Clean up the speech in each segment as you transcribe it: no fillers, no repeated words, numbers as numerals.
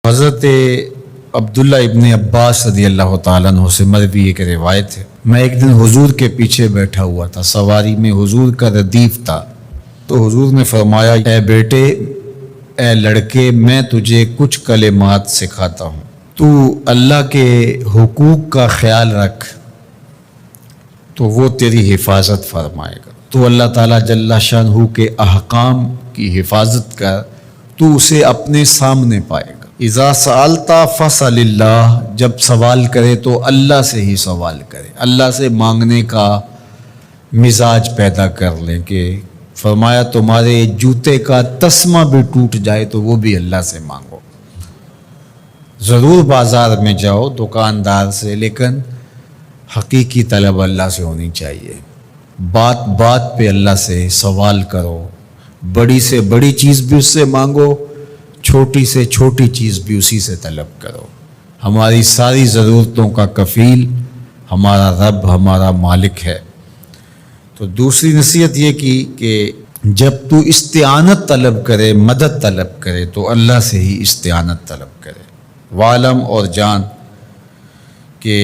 حضرت عبداللہ ابن عباس رضی اللہ تعالیٰ عنہ سے مروی ایک روایت ہے، میں ایک دن حضور کے پیچھے بیٹھا ہوا تھا، سواری میں حضور کا ردیف تھا، تو حضور نے فرمایا، اے بیٹے، اے لڑکے، میں تجھے کچھ کلمات سکھاتا ہوں، تو اللہ کے حقوق کا خیال رکھ تو وہ تیری حفاظت فرمائے گا۔ تو اللہ تعالیٰ جل شانہ کے احکام کی حفاظت کر، تو اسے اپنے سامنے پائے گا۔ اذا سألت فاسأل اللہ، جب سوال کرے تو اللہ سے ہی سوال کرے، اللہ سے مانگنے کا مزاج پیدا کر لیں کہ فرمایا تمہارے جوتے کا تسمہ بھی ٹوٹ جائے تو وہ بھی اللہ سے مانگو۔ ضرور بازار میں جاؤ دکاندار سے، لیکن حقیقی طلب اللہ سے ہونی چاہیے۔ بات بات پہ اللہ سے سوال کرو، بڑی سے بڑی چیز بھی اس سے مانگو، چھوٹی سے چھوٹی چیز بھی اسی سے طلب کرو۔ ہماری ساری ضرورتوں کا کفیل ہمارا رب، ہمارا مالک ہے۔ تو دوسری نصیحت یہ کی کہ جب تو استعانت طلب کرے، مدد طلب کرے، تو اللہ سے ہی استعانت طلب کرے۔ وعلم، اور جان کہ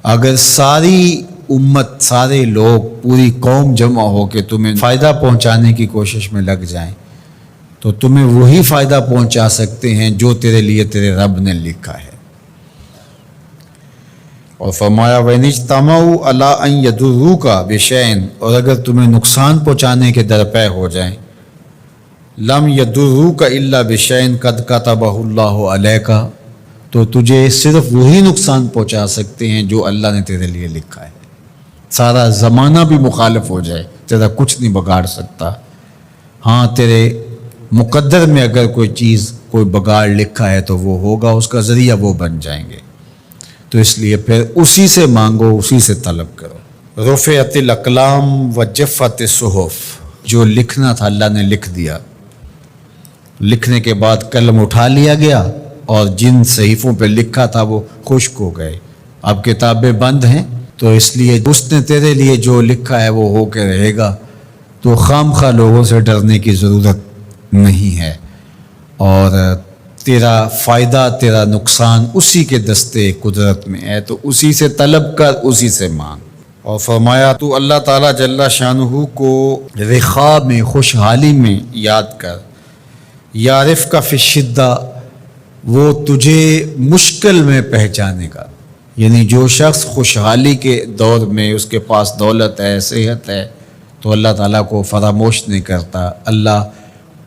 اگر ساری امت، سارے لوگ، پوری قوم جمع ہو کے تمہیں فائدہ پہنچانے کی کوشش میں لگ جائیں تو تمہیں وہی فائدہ پہنچا سکتے ہیں جو تیرے لیے تیرے رب نے لکھا ہے۔ اور فرمایا وَإِنِ اجْتَمَعُوا عَلَىٰ أَن يَضُرُّوكَ بِشَيْءٍ، اور اگر تمہیں نقصان پہنچانے کے درپے ہو جائیں، لَمْ يَضُرُّوكَ إِلَّا بِشَيْءٍ قَدْ كَتَبَهُ اللَّهُ عَلَيْكَ، تو تجھے صرف وہی نقصان پہنچا سکتے ہیں جو اللہ نے تیرے لیے لکھا ہے۔ سارا زمانہ بھی مخالف ہو جائے، تیرا کچھ نہیں بگاڑ سکتا۔ ہاں، تیرے مقدر میں اگر کوئی چیز، کوئی بگاڑ لکھا ہے تو وہ ہوگا، اس کا ذریعہ وہ بن جائیں گے۔ تو اس لیے پھر اسی سے مانگو، اسی سے طلب کرو۔ رفعت الاقلام وجفت الصحف، جو لکھنا تھا اللہ نے لکھ دیا، لکھنے کے بعد قلم اٹھا لیا گیا، اور جن صحیفوں پہ لکھا تھا وہ خشک ہو گئے۔ اب کتابیں بند ہیں، تو اس لیے اس نے تیرے لیے جو لکھا ہے وہ ہو کے رہے گا، تو خام خواہ لوگوں سے ڈرنے کی ضرورت نہیں ہے، اور تیرا فائدہ، تیرا نقصان اسی کے دستے قدرت میں ہے، تو اسی سے طلب کر، اسی سے مانگ۔ اور فرمایا تو اللہ تعالیٰ جل شانہ کو رخاء میں، خوشحالی میں یاد کر، یعرف کا فی الشدہ، وہ تجھے مشکل میں پہچانے گا۔ یعنی جو شخص خوشحالی کے دور میں اس کے پاس دولت ہے، صحت ہے، تو اللہ تعالیٰ کو فراموش نہیں کرتا، اللہ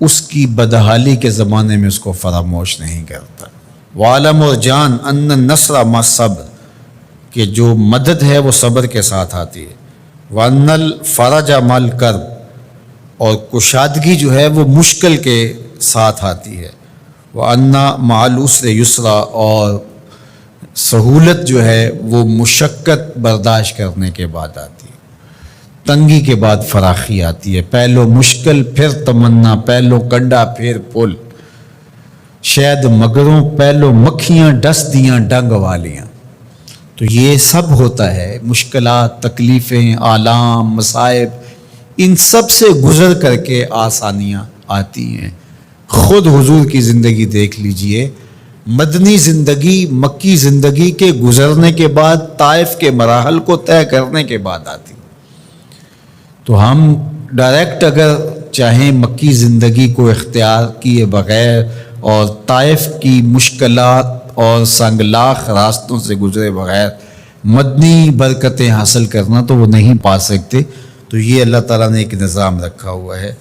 اس کی بدحالی کے زمانے میں اس کو فراموش نہیں کرتا۔ وعلم، اور جان، ان النصر مع الصبر، کہ جو مدد ہے وہ صبر کے ساتھ آتی ہے۔ وان الفرج مع الکرب، اور کشادگی جو ہے وہ مشکل کے ساتھ آتی ہے۔ وان مع العسر یسرا، اور سہولت جو ہے وہ مشقت برداشت کرنے کے بعد آتی ہے، تنگی کے بعد فراخی آتی ہے۔ پہلو مشکل پھر تمنا، پہلو کنڈا پھر پل، شاید مگروں پہلو مکھیاں ڈس دیاں ڈنگ والیاں۔ تو یہ سب ہوتا ہے، مشکلات، تکلیفیں، آلام، مصائب، ان سب سے گزر کر کے آسانیاں آتی ہیں۔ خود حضور کی زندگی دیکھ لیجئے، مدنی زندگی مکی زندگی کے گزرنے کے بعد، طائف کے مراحل کو طے کرنے کے بعد آتی۔ تو ہم ڈائریکٹ اگر چاہیں مکی زندگی کو اختیار کیے بغیر اور طائف کی مشکلات اور سنگلاخ راستوں سے گزرے بغیر مدنی برکتیں حاصل کرنا، تو وہ نہیں پا سکتے۔ تو یہ اللہ تعالیٰ نے ایک نظام رکھا ہوا ہے۔